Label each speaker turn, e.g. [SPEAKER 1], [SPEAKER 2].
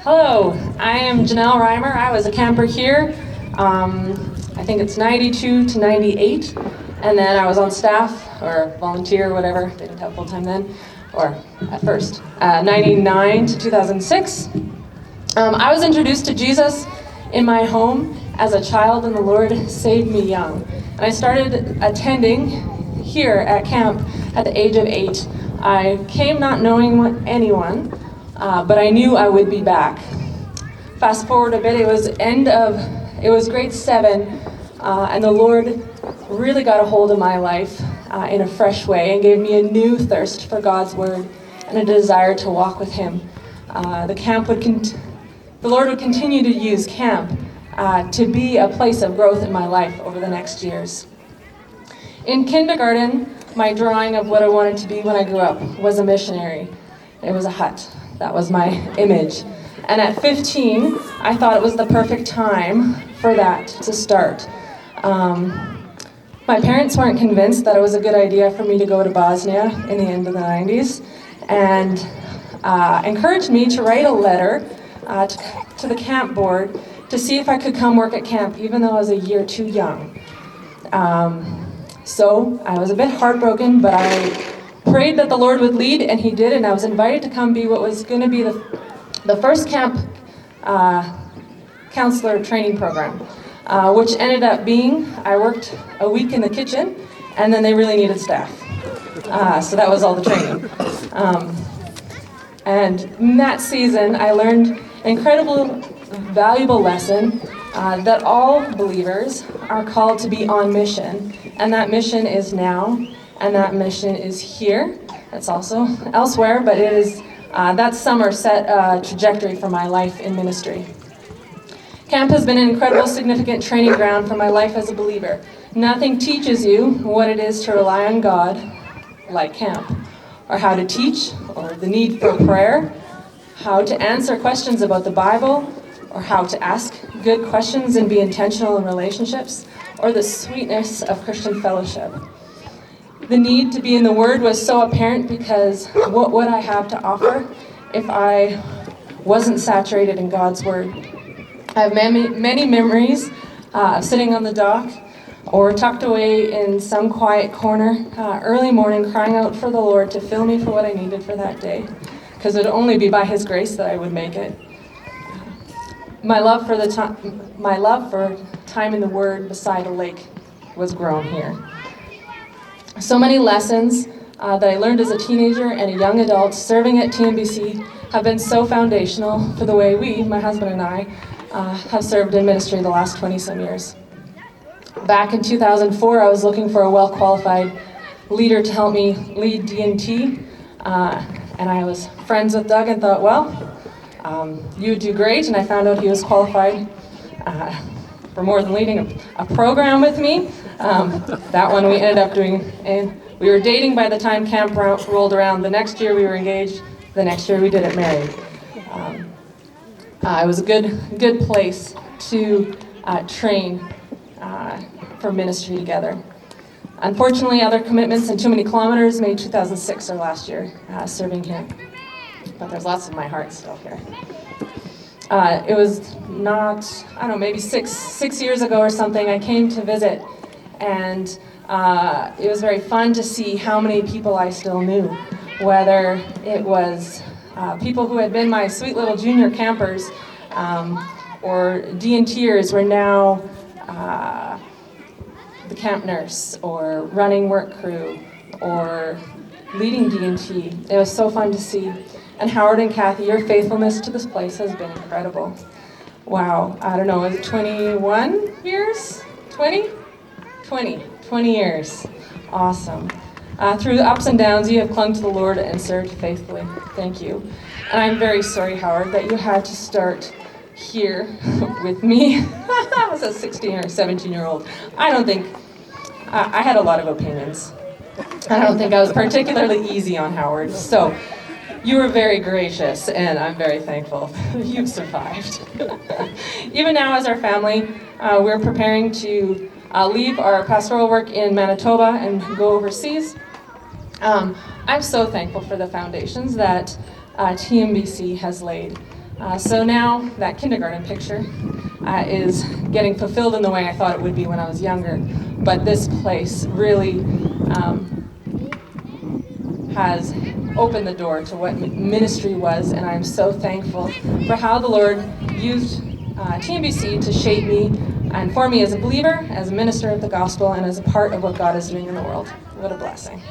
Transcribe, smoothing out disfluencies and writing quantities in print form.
[SPEAKER 1] Hello, I am Janelle Reimer. I was a camper here. I think it's 92 to 98, and then I was on staff or volunteer or whatever. They didn't have full-time then, or at first. 99 to 2006. I was introduced to Jesus in my home as a child, and the Lord saved me young. And I started attending here at camp at the age of 8. I came not knowing anyone, but I knew I would be back. Fast forward a bit, it was grade 7, and the Lord really got a hold of my life in a fresh way and gave me a new thirst for God's word and a desire to walk with Him. The Lord would continue to use camp to be a place of growth in my life over the next years. In kindergarten, my drawing of what I wanted to be when I grew up was a missionary. It was a hut. That was my image. And at 15, I thought it was the perfect time for that to start. My parents weren't convinced that it was a good idea for me to go to Bosnia in the end of the 90s, and encouraged me to write a letter to the camp board to see if I could come work at camp, even though I was a year too young. So I was a bit heartbroken, but I prayed that the Lord would lead, and He did, and I was invited to come be what was going to be the first camp counselor training program, which ended up being, I worked a week in the kitchen, and then they really needed staff. So that was all the training. And in that season, I learned an incredible, valuable lesson that all believers are called to be on mission, and that mission is now, and that mission is here. It's also elsewhere, but it is that summer set a trajectory for my life in ministry. Camp has been an incredible, significant training ground for my life as a believer. Nothing teaches you what it is to rely on God like camp, or how to teach, or the need for prayer, how to answer questions about the Bible, or how to ask good questions and be intentional in relationships, or the sweetness of Christian fellowship. The need to be in the Word was so apparent because what would I have to offer if I wasn't saturated in God's Word? I have many memories of sitting on the dock or tucked away in some quiet corner early morning crying out for the Lord to fill me for what I needed for that day, because it would only be by His grace that I would make it. My love for time in the Word beside a lake was grown here. So many lessons that I learned as a teenager and a young adult serving at TMBC have been so foundational for the way we, my husband and I, have served in ministry the last 20-some years. Back in 2004, I was looking for a well-qualified leader to help me lead D&T, and I was friends with Doug and thought, well, you would do great, and I found out he was qualified for more than leading a program with me. That one we ended up doing, and we were dating by the time camp rolled around. The next year we were engaged. The next year we did it married. It was a good place to train for ministry together. Unfortunately, other commitments and too many kilometers made 2006 our last year serving here. But there's lots of my heart still here. It was not, I don't know, maybe six years ago or something, I came to visit, and it was very fun to see how many people I still knew, whether it was people who had been my sweet little junior campers, or D&Ters were now the camp nurse, or running work crew, or leading D&T. It was so fun to see. And Howard and Kathy, your faithfulness to this place has been incredible. Wow, I don't know, is it 21 years? 20 years. Awesome. Through the ups and downs, you have clung to the Lord and served faithfully. Thank you. And I'm very sorry, Howard, that you had to start here with me. I was a 16 or 17-year-old. I had a lot of opinions. I don't think I was particularly easy on Howard. So you were very gracious, and I'm very thankful you've survived. Even now, as our family, we're preparing to leave our pastoral work in Manitoba and go overseas. I'm so thankful for the foundations that TMBC has laid. So now that kindergarten picture is getting fulfilled in the way I thought it would be when I was younger. But this place really has opened the door to what ministry was, and I'm so thankful for how the Lord used TMBC to shape me and form me as a believer, as a minister of the gospel, and as a part of what God is doing in the world. What a blessing.